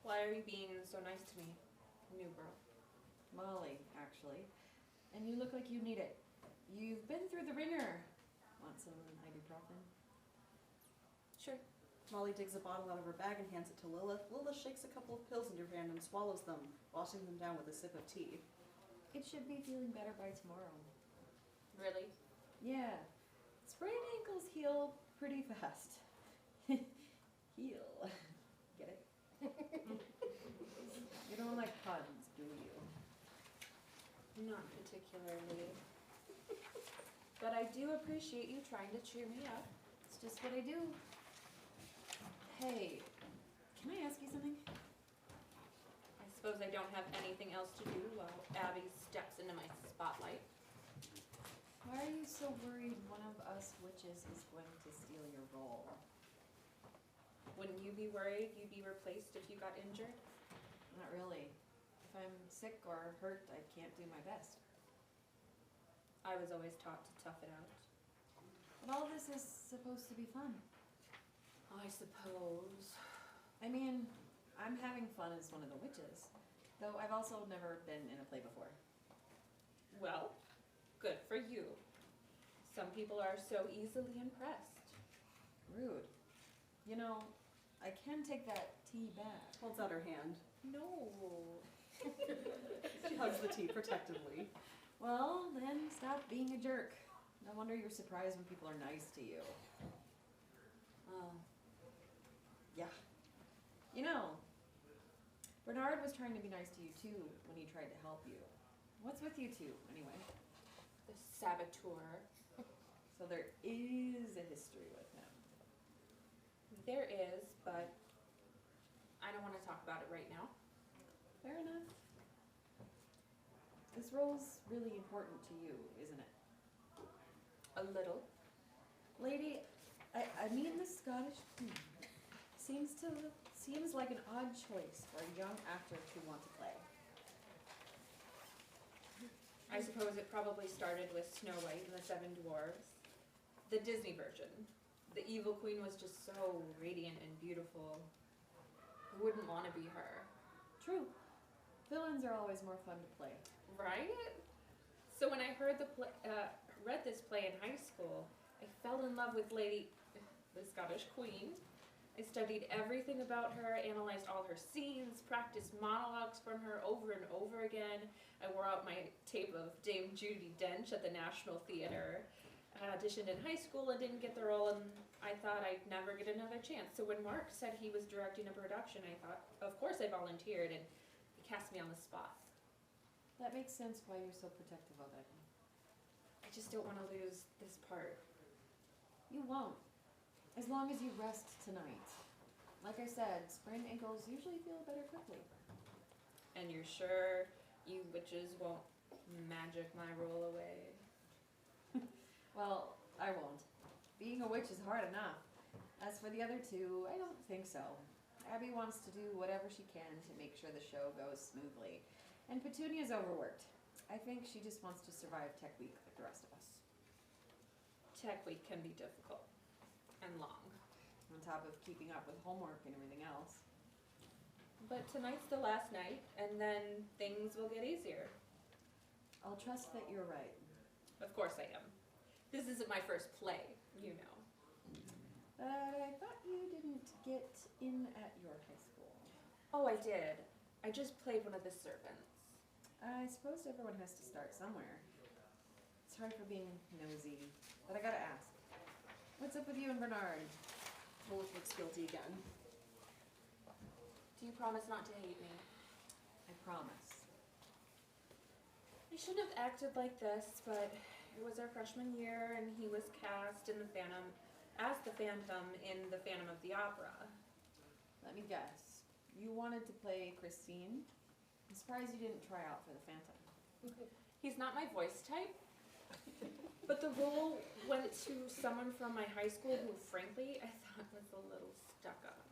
Why are you being so nice to me, new girl? Molly, actually. And you look like you need it. You've been through the ringer. Want some ibuprofen? Sure. Molly digs a bottle out of her bag and hands it to Lilith. Lilith shakes a couple of pills into her hand and swallows them, washing them down with a sip of tea. It should be feeling better by tomorrow. Really? Yeah. Sprained ankles heal pretty fast. Heal. Get it? You don't like puns, do you? Not particularly. But I do appreciate you trying to cheer me up. It's just what I do. Hey, can I ask you something? I suppose I don't have anything else to do while Abby steps into my spotlight. Why are you so worried one of us witches is going to steal your role? Wouldn't you be worried you'd be replaced if you got injured? Not really. If I'm sick or hurt, I can't do my best. I was always taught to tough it out. But all this is supposed to be fun. I suppose. I mean, I'm having fun as one of the witches, though I've also never been in a play before. Well, good for you. Some people are so easily impressed. Rude. You know, I can take that tea back. Holds out her hand. No. She hugs the tea protectively. Well, then stop being a jerk. No wonder you're surprised when people are nice to you. Oh. Yeah. You know, Bernard was trying to be nice to you too when he tried to help you. What's with you two, anyway? The saboteur. So there is a history with him. There is, but I don't want to talk about it right now. Fair enough. This role's really important to you, isn't it? A little. Lady, I mean the Scottish Queen seems like an odd choice for a young actor to want to play. I suppose it probably started with Snow White and the Seven Dwarfs. The Disney version. The evil queen was just so radiant and beautiful. Who wouldn't want to be her? True. Villains are always more fun to play. Right? So when I heard read this play in high school, I fell in love with the Scottish Queen. I studied everything about her, analyzed all her scenes, practiced monologues from her over and over again. I wore out my tape of Dame Judi Dench at the National Theatre. I auditioned in high school and didn't get the role, and I thought I'd never get another chance. So when Mark said he was directing a production, I thought, of course I volunteered, and he cast me on the spot. That makes sense why you're so protective of it. I just don't want to lose this part. You won't. As long as you rest tonight. Like I said, sprained ankles usually feel better quickly. And you're sure you witches won't magic my role away? Well, I won't. Being a witch is hard enough. As for the other two, I don't think so. Abby wants to do whatever she can to make sure the show goes smoothly. And Petunia's overworked. I think she just wants to survive Tech Week like the rest of us. Tech week can be difficult. And long. On top of keeping up with homework and everything else. But tonight's the last night, and then things will get easier. I'll trust that you're right. Of course I am. This isn't my first play, you know. But I thought you didn't get in at your high school. Oh, I did. I just played one of the servants. I suppose everyone has to start somewhere. Sorry for being nosy, but I gotta ask. What's up with you and Bernard? Lilith looks guilty again. Do you promise not to hate me? I promise. I I shouldn't have acted like this, but it was our freshman year and he was cast in the Phantom as the Phantom in the Phantom of the Opera. Let me guess. You wanted to play Christine? I'm surprised you didn't try out for the Phantom. He's not my voice type, but the role went to someone from my high school who, frankly, I thought was a little stuck up.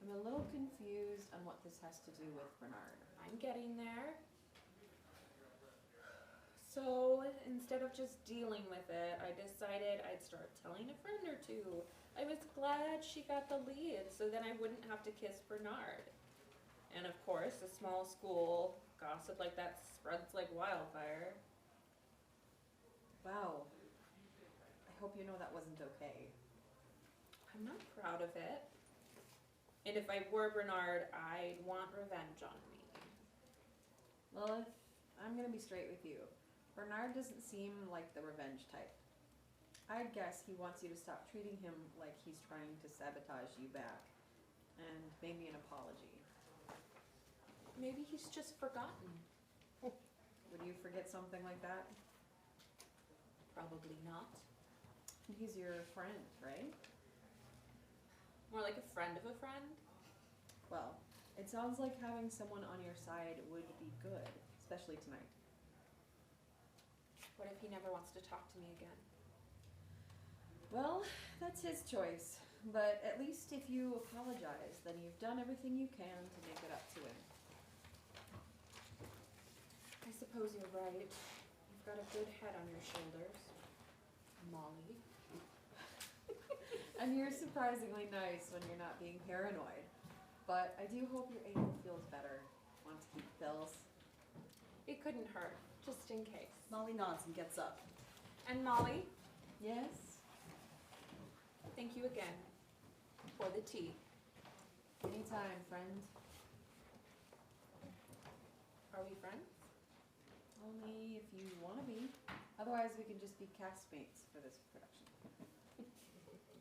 I'm a little confused on what this has to do with Bernard. I'm getting there. So instead of just dealing with it, I decided I'd start telling a friend or two. I was glad she got the lead, so then I wouldn't have to kiss Bernard. And of course, a small school, gossip like that spreads like wildfire. Wow. I hope you know that wasn't okay. I'm not proud of it. And if I were Bernard, I'd want revenge on me. Well, if I'm gonna be straight with you, Bernard doesn't seem like the revenge type. I'd guess he wants you to stop treating him like he's trying to sabotage you back, and maybe an apology. Maybe he's just forgotten. Would you forget something like that? Probably not. He's your friend, right? More like a friend of a friend. Well, it sounds like having someone on your side would be good, especially tonight. What if he never wants to talk to me again? Well, that's his choice. But at least if you apologize, then you've done everything you can to make it up to him. I suppose you're right. You've got a good head on your shoulders, Molly. And you're surprisingly nice when you're not being paranoid. But I do hope your ankle feels better. Want to keep pills? It couldn't hurt, just in case. Molly nods and gets up. And Molly, Yes? thank you again for the tea. Anytime, friend. Are we friends? Only if you want to be. Otherwise, we can just be castmates for this production.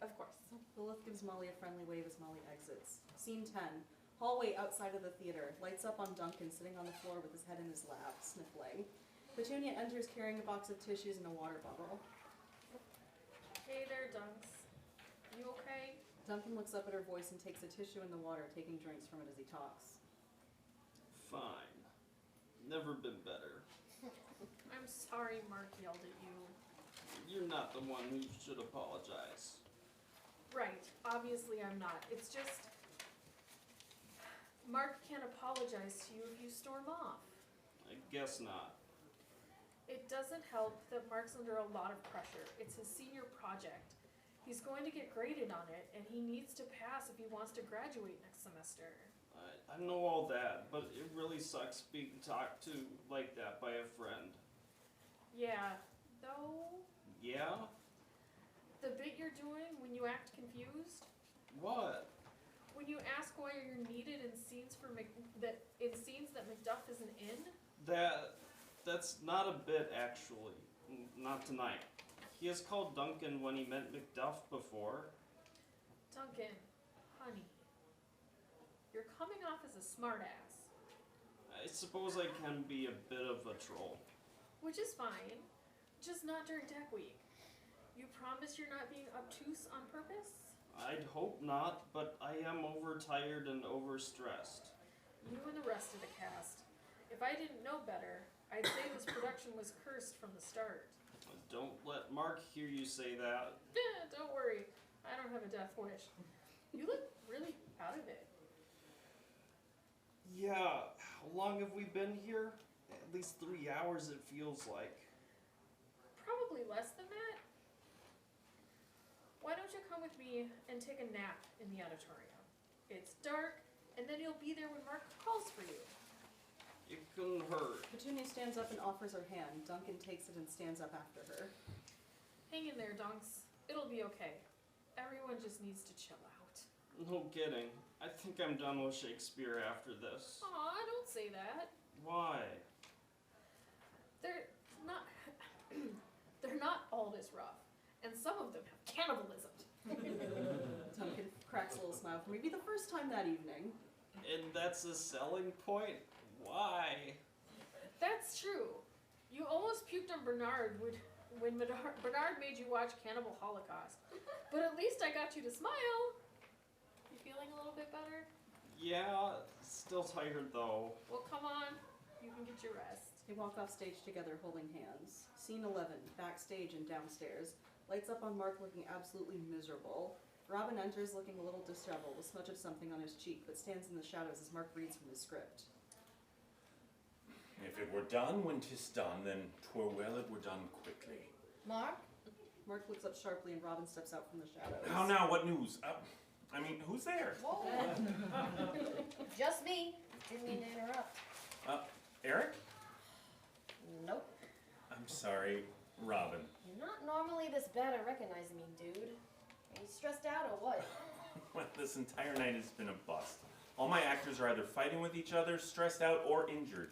Of course. Lilith gives Molly a friendly wave as Molly exits. Scene 10. Hallway outside of the theater. Lights up on Duncan sitting on the floor with his head in his lap, sniffling. Petunia enters carrying a box of tissues and a water bottle. Hey there, Dunks. You okay? Duncan looks up at her voice and takes a tissue in the water, taking drinks from it as he talks. Fine. Never been better. I'm sorry Mark yelled at you. You're not the one who should apologize. Right, obviously I'm not. It's just... Mark can't apologize to you if you storm off. I guess not. It doesn't help that Mark's under a lot of pressure. It's his senior project. He's going to get graded on it, and he needs to pass if he wants to graduate next semester. I know all that, but it really sucks being talked to like that by a friend. Yeah, though, Yeah? the bit you're doing when you act confused, What? when you ask why you're needed in scenes that Macduff isn't in, That's not a bit, actually. Not tonight. He has called Duncan when he meant Macduff before. Duncan, honey, you're coming off as a smartass, I suppose I can be a bit of a troll. which is fine, just not during tech week. You promise you're not being obtuse on purpose? I'd hope not, but I am overtired and overstressed. You and the rest of the cast. If I didn't know better, I'd say this production was cursed from the start. Don't let Mark hear you say that. Don't worry, I don't have a death wish. You look really out of it. Yeah, how long have we been here? At least 3 hours it feels like. Probably less than that. Why don't you come with me and take a nap in the auditorium? It's dark, and then you'll be there when Mark calls for you. It couldn't hurt. Petunia stands up and offers her hand. Duncan takes it and stands up after her. Hang in there, Dunks. It'll be okay. Everyone just needs to chill out. No kidding. I think I'm done with Shakespeare after this. Aw, don't say that. Why? They're not they're not all this rough. And some of them have cannibalism. Duncan cracks a little smile for maybe the first time that evening. And that's a selling point? Why? That's true. You almost puked on Bernard when Bernard made you watch Cannibal Holocaust. But at least I got you to smile. You feeling a little bit better? Yeah, still tired though. Well, come on. You can get your rest. They walk off stage together holding hands. Scene 11, backstage and downstairs. Lights up on Mark looking absolutely miserable. Robin enters looking a little disheveled, a smudge of something on his cheek, but stands in the shadows as Mark reads from his script. If it were done when 'tis done, then 'twere well it were done quickly. Mark? Mark looks up sharply and Robin steps out from the shadows. How now, what news? Who's there? Whoa. Just me. Didn't mean to interrupt. Eric? Nope. I'm sorry, Robin. You're not normally this bad at recognizing me, dude. Are you stressed out or what? Well, this entire night has been a bust. All my actors are either fighting with each other, stressed out, or injured.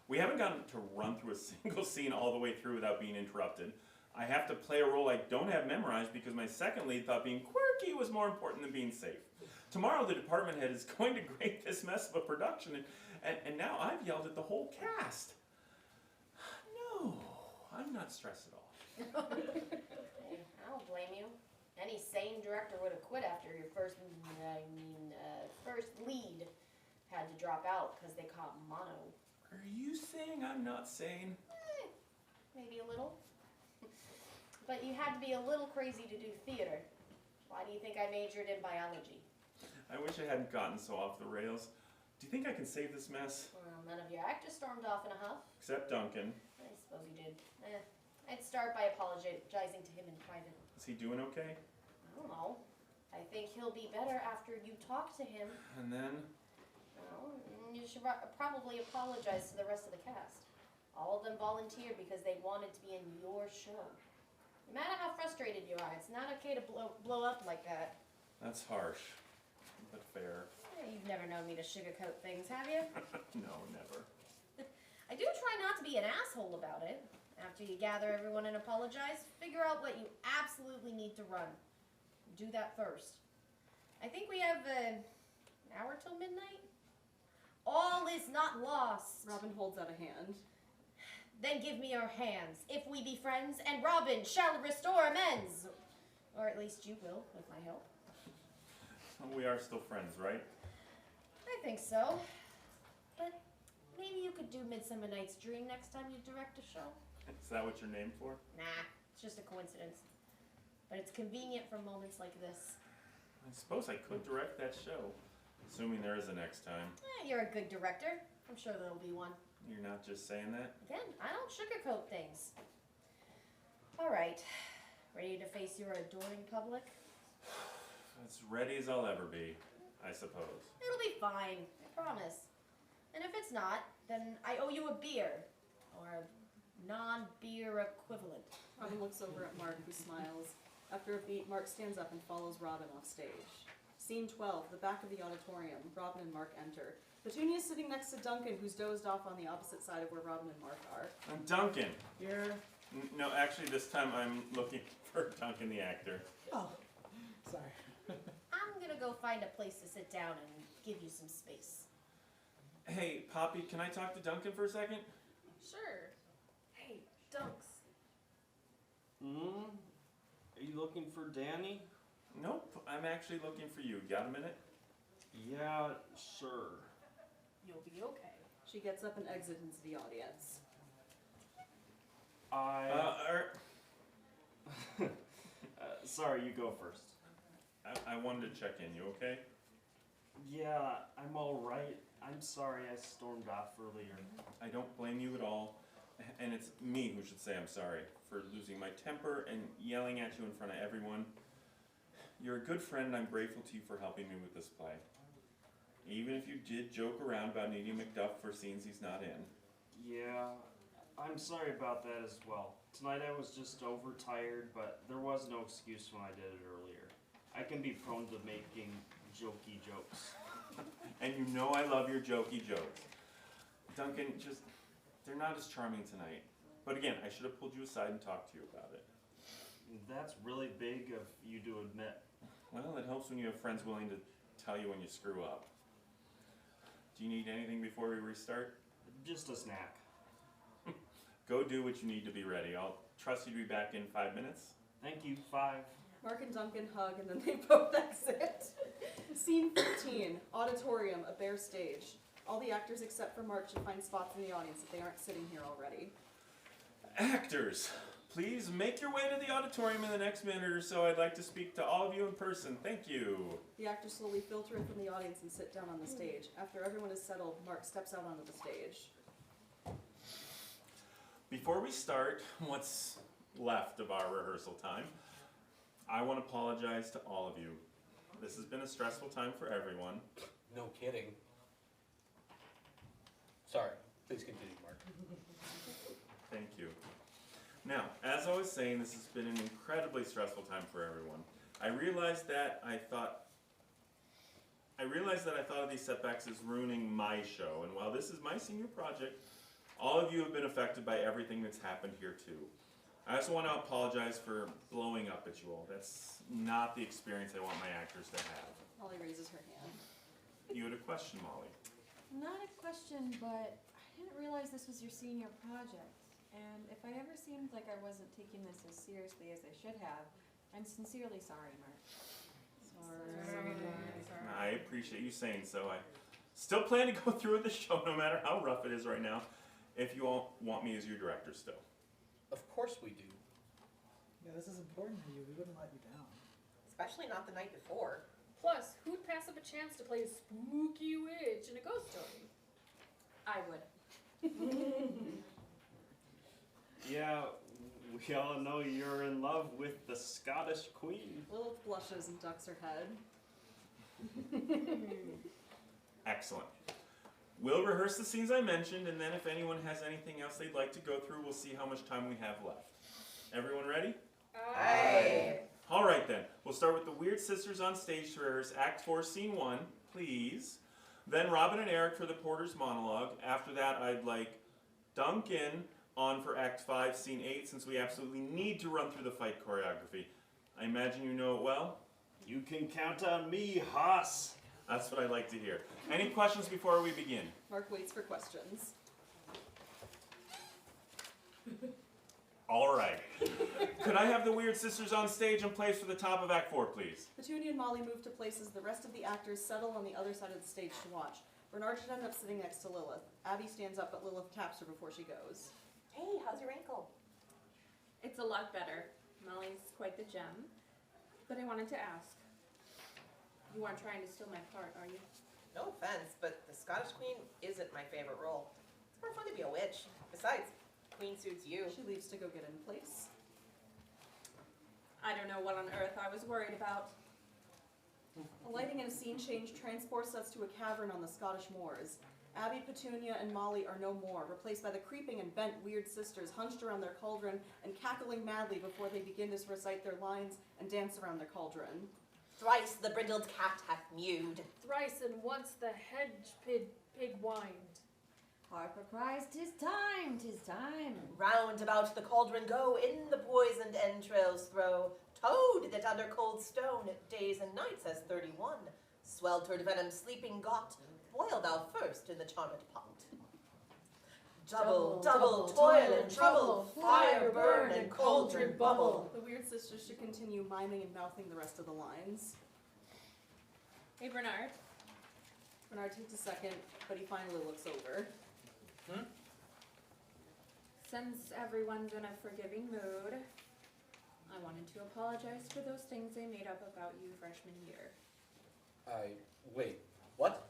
We haven't gotten to run through a single scene all the way through without being interrupted. I have to play a role I don't have memorized because my second lead thought being quirky was more important than being safe. Tomorrow the department head is going to grade this mess of a production, and now I've yelled at the whole cast. No, I'm not stressed at all. Hey, I don't blame you. Any sane director would have quit after your first lead had to drop out because they caught mono. Are you saying I'm not sane? Maybe a little. But you had to be a little crazy to do theater. Why do you think I majored in biology? I wish I hadn't gotten so off the rails. Do you think I can save this mess? Well, none of your actors stormed off in a huff. Except Duncan. I suppose you did. I'd start by apologizing to him in private. Is he doing okay? I don't know. I think he'll be better after you talk to him. And then? Well, you should probably apologize to the rest of the cast. All of them volunteered because they wanted to be in your show. No matter how frustrated you are, it's not okay to blow up like that. That's harsh, but fair. You've never known me to sugarcoat things, have you? No, never. I do try not to be an asshole about it. After you gather everyone and apologize, figure out what you absolutely need to run. Do that first. I think we have an hour till midnight. All is not lost. Robin holds out a hand. Then give me your hands, if we be friends, and Robin shall restore amends. Or at least you will, with my help. We are still friends, right? I think so. But maybe you could do Midsummer Night's Dream next time you direct a show. Is that what you're named for? Nah, it's just a coincidence. But it's convenient for moments like this. I suppose I could direct that show, assuming there is a next time. You're a good director. I'm sure there'll be one. You're not just saying that? Again, I don't sugarcoat things. All right. Ready to face your adoring public? As ready as I'll ever be, I suppose. It'll be fine, I promise. And if it's not, then I owe you a beer. Or a non-beer equivalent. Robin looks over at Mark, who smiles. After a beat, Mark stands up and follows Robin off stage. Scene 12, the back of the auditorium. Robin and Mark enter. Petunia is sitting next to Duncan, who's dozed off on the opposite side of where Robin and Mark are. I'm Duncan. You're. No, actually, this time I'm looking for Duncan the actor. Oh, sorry. I'm gonna go find a place to sit down and give you some space. Hey, Poppy, can I talk to Duncan for a second? Sure. Hey, Dunks. Are you looking for Danny? Nope, I'm actually looking for you. Got a minute? Yeah, sure. You'll be okay. She gets up and exits into the audience. Sorry, you go first. I wanted to check in. You okay? Yeah, I'm alright. I'm sorry I stormed off earlier. I don't blame you at all. And it's me who should say I'm sorry for losing my temper and yelling at you in front of everyone. You're a good friend and I'm grateful to you for helping me with this play. Even if you did joke around about needing McDuff for scenes he's not in. Yeah, I'm sorry about that as well. Tonight I was just overtired, but there was no excuse when I did it earlier. I can be prone to making jokey jokes. And you know I love your jokey jokes. Duncan, they're not as charming tonight. But again, I should have pulled you aside and talked to you about it. That's really big of you to admit. Well, it helps when you have friends willing to tell you when you screw up. Do you need anything before we restart? Just a snack. go do what you need to be ready. I'll trust you to be back in 5 minutes. Thank you, 5. Mark and Duncan hug and then they both exit. Scene 15, auditorium, a bare stage. All the actors except for Mark should find spots in the audience if they aren't sitting here already. Actors, please make your way to the auditorium in the next minute or so. I'd like to speak to all of you in person. Thank you. The actors slowly filter in from the audience and sit down on the stage. After everyone is settled, Mark steps out onto the stage. Before we start what's left of our rehearsal time, I want to apologize to all of you. This has been a stressful time for everyone. No kidding. Sorry, please continue, Mark. Thank you. Now, as I was saying, this has been an incredibly stressful time for everyone. I realized that I thought of these setbacks as ruining my show, and while this is my senior project, all of you have been affected by everything that's happened here too. I also want to apologize for blowing up at you all. That's not the experience I want my actors to have. Molly raises her hand. You had a question, Molly. Not a question, but I didn't realize this was your senior project. And if I ever seemed like I wasn't taking this as seriously as I should have, I'm sincerely sorry, Mark. Sorry. I appreciate you saying so. I still plan to go through with the show no matter how rough it is right now, if you all want me as your director still. Of course we do. Yeah, this is important to you. We wouldn't let you down. Especially not the night before. Plus, who'd pass up a chance to play a spooky witch in a ghost story? I would. Yeah, we all know you're in love with the Scottish Queen. Lilith blushes and ducks her head. Excellent. We'll rehearse the scenes I mentioned, and then if anyone has anything else they'd like to go through, we'll see how much time we have left. Everyone ready? Aye. All right then. We'll start with the Weird Sisters on stage to rehearse Act 4, Scene 1, please. Then Robin and Eric for the Porter's monologue. After that, I'd like Duncan on for Act 5, Scene 8, since we absolutely need to run through the fight choreography. I imagine you know it well? You can count on me, Haas. That's what I like to hear. Any questions before we begin? Mark waits for questions. All right. Could I have the Weird Sisters on stage and place for the top of Act 4, please? Petunia and Molly move to places. The rest of the actors settle on the other side of the stage to watch. Bernard should end up sitting next to Lilith. Abby stands up, but Lilith taps her before she goes. Hey, how's your ankle? It's a lot better. Molly's quite the gem. But I wanted to ask. You aren't trying to steal my part, are you? No offense, but the Scottish Queen isn't my favorite role. It's more fun to be a witch. Besides, Queen suits you. She leaves to go get in place. I don't know what on earth I was worried about. A lighting and a scene change transports us to a cavern on the Scottish moors. Abby, Petunia, and Molly are no more, replaced by the creeping and bent Weird Sisters hunched around their cauldron and cackling madly before they begin to recite their lines and dance around their cauldron. Thrice the brindled cat hath mewed. Thrice and once the hedge pig whined. Harper cries, 'tis time, 'tis time. Round about the cauldron go, in the poisoned entrails throw. Toad that under cold stone days and nights has 31. Sweltered venom sleeping got, boil thou first in the charmed pot. Double, double, toil and trouble, fire burn and cauldron bubble. The Weird Sisters should continue miming and mouthing the rest of the lines. Hey, Bernard. Bernard takes a second, but he finally looks over. Since everyone's in a forgiving mood, I wanted to apologize for those things I made up about you freshman year. Wait, what?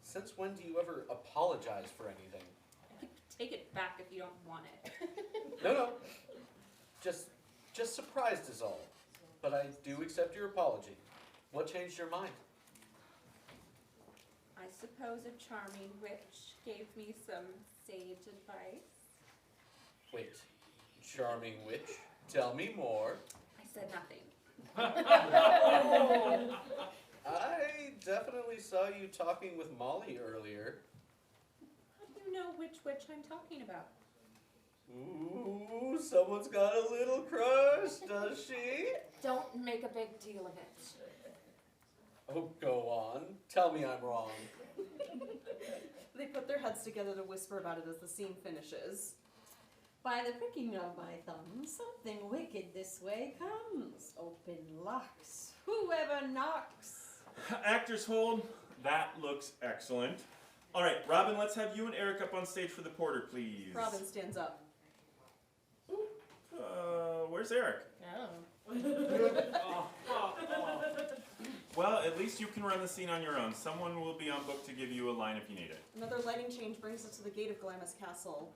Since when do you ever apologize for anything? Take it back if you don't want it. No. Just surprised is all. But I do accept your apology. What changed your mind? I suppose a charming witch gave me some sage advice. Wait, charming witch, tell me more. I said nothing. I definitely saw you talking with Molly earlier. How do you know which witch I'm talking about? Ooh, someone's got a little crush, does she? Don't make a big deal of it. Oh, go on. Tell me I'm wrong. They put their heads together to whisper about it as the scene finishes. By the pricking of my thumb, something wicked this way comes. Open locks, whoever knocks. Actors hold. That looks excellent. All right, Robin, let's have you and Eric up on stage for the porter, please. Robin stands up. Where's Eric? Oh. Well, at least you can run the scene on your own. Someone will be on book to give you a line if you need it. Another lighting change brings us to the gate of Glamis Castle.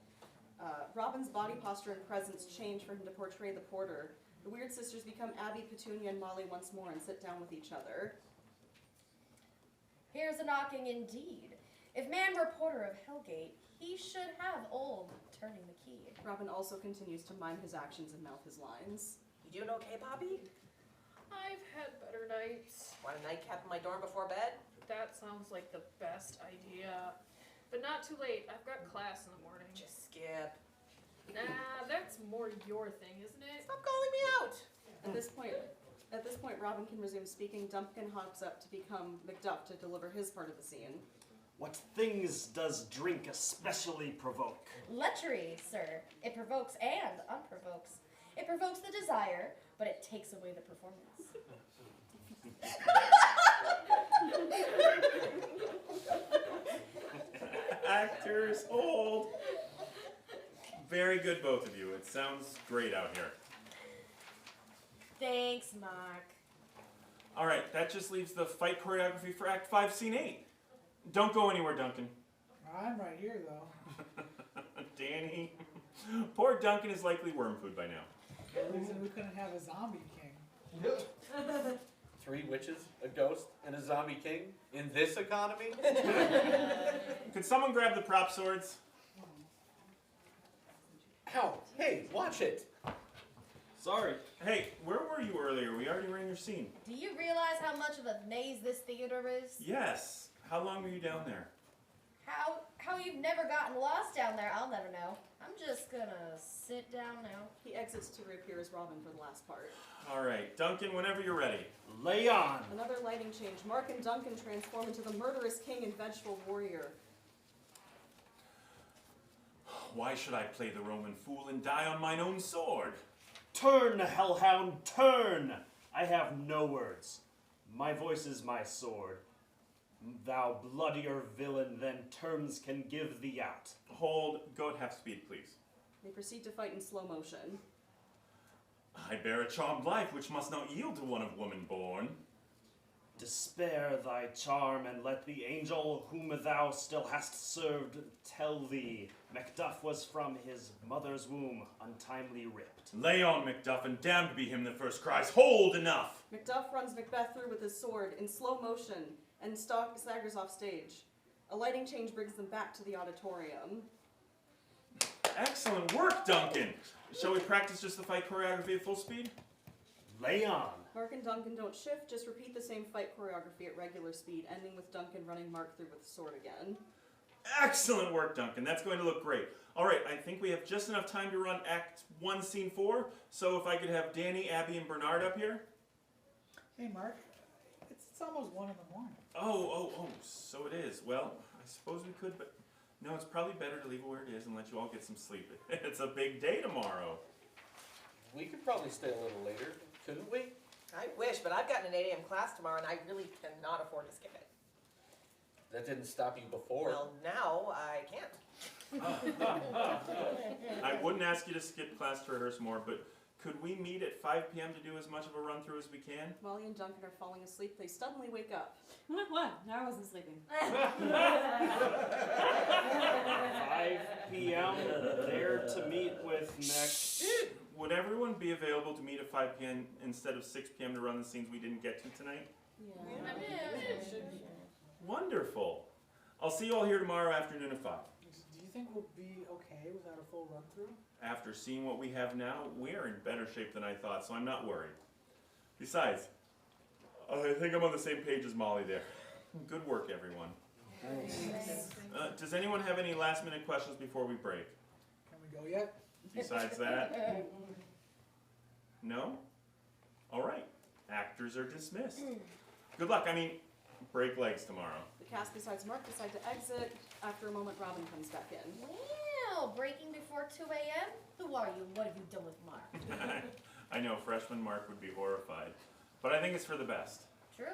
Robin's body posture and presence change for him to portray the porter. The Weird Sisters become Abby, Petunia, and Molly once more and sit down with each other. Here's a knocking indeed. If man were porter of Hellgate, he should have old turning the key. Robin also continues to mime his actions and mouth his lines. You doing okay, Poppy? I've had better nights. Want a nightcap in my dorm before bed? That sounds like the best idea. But not too late. I've got class in the morning. Just skip. Nah, that's more your thing, isn't it? Stop calling me out. At this point, Robin can resume speaking. Duncan hops up to become Macduff to deliver his part of the scene. What things does drink especially provoke? Lechery, sir. It provokes and unprovokes. It provokes the desire, but it takes away the performance. Actors hold. Very good, both of you. It sounds great out here. Thanks, Mark. All right, that just leaves the fight choreography for Act 5, Scene 8. Don't go anywhere, Duncan. I'm right here, though. Danny. Poor Duncan is likely worm food by now. The reason we couldn't have a zombie king. 3 witches, a ghost, and a zombie king in this economy? Could someone grab the prop swords? Ow! Hey, watch it! Sorry. Hey, where were you earlier? We already ran your scene. Do you realize how much of a maze this theater is? Yes. How long were you down there? How you've never gotten lost down there, I'll never know. I'm just gonna sit down now. He exits to reappear as Robin for the last part. All right, Duncan, whenever you're ready. Lay on! Another lighting change. Mark and Duncan transform into the murderous king and vengeful warrior. Why should I play the Roman fool and die on mine own sword? Turn, hellhound, turn! I have no words. My voice is my sword. Thou bloodier villain than terms can give thee out. Hold, go at half speed, please. They proceed to fight in slow motion. I bear a charmed life which must not yield to one of woman born. Despair thy charm, and let the angel whom thou still hast served tell thee, Macduff was from his mother's womb untimely ripped. Lay on, Macduff, and damned be him that first cries, hold, enough! Macduff runs Macbeth through with his sword in slow motion and staggers off stage. A lighting change brings them back to the auditorium. Excellent work, Duncan! Shall we practice just the fight choreography at full speed? Lay on! Mark and Duncan don't shift, just repeat the same fight choreography at regular speed, ending with Duncan running Mark through with the sword again. Excellent work, Duncan. That's going to look great. All right, I think we have just enough time to run Act 1, Scene 4. So if I could have Danny, Abby, and Bernard up here. Hey, Mark. It's almost 1 in the morning. Oh, so it is. Well, I suppose we could, but no, it's probably better to leave it where it is and let you all get some sleep. It's a big day tomorrow. We could probably stay a little later, couldn't we? I wish, but I've got an 8 a.m. class tomorrow and I really cannot afford to skip it. That didn't stop you before. Well, now I can't. I wouldn't ask you to skip class to rehearse more, but could we meet at 5 p.m. to do as much of a run-through as we can? Molly and Duncan are falling asleep. They suddenly wake up. What? I wasn't sleeping. 5 p.m. there to meet with next. Would everyone be available to meet at 5 p.m. instead of 6 p.m. to run the scenes we didn't get to tonight? Wonderful. I'll see you all here tomorrow afternoon at 5. Do you think we'll be okay without a full run-through? After seeing what we have now, we're in better shape than I thought, so I'm not worried. Besides, I think I'm on the same page as Molly there. Good work, everyone. Does anyone have any last-minute questions before we break? Can we go yet? Besides that? No? All right. Actors are dismissed. Good luck. I mean, break legs tomorrow. The cast, besides Mark, decide to exit. After a moment, Robin comes back in. Well, all breaking before 2 a.m.? Who are you and what have you done with Mark? I know freshman Mark would be horrified, but I think it's for the best, True.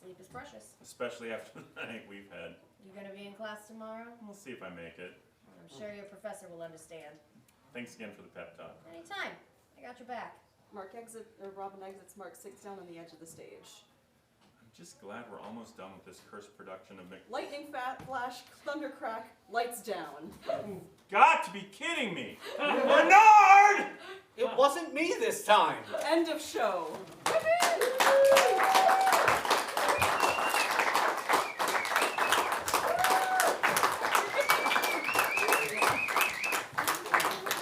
Sleep is precious. especially after the night we've had. You gonna be in class tomorrow? We'll see if I make it. I'm sure your professor will understand. Thanks again for the pep talk. Anytime. I got your back. Robin exits. Mark sits down on the edge of the stage. I'm just glad we're almost done with this cursed production of Lightning flash, thunder crack, lights down. You've got to be kidding me! Bernard! It wasn't me this time. End of show.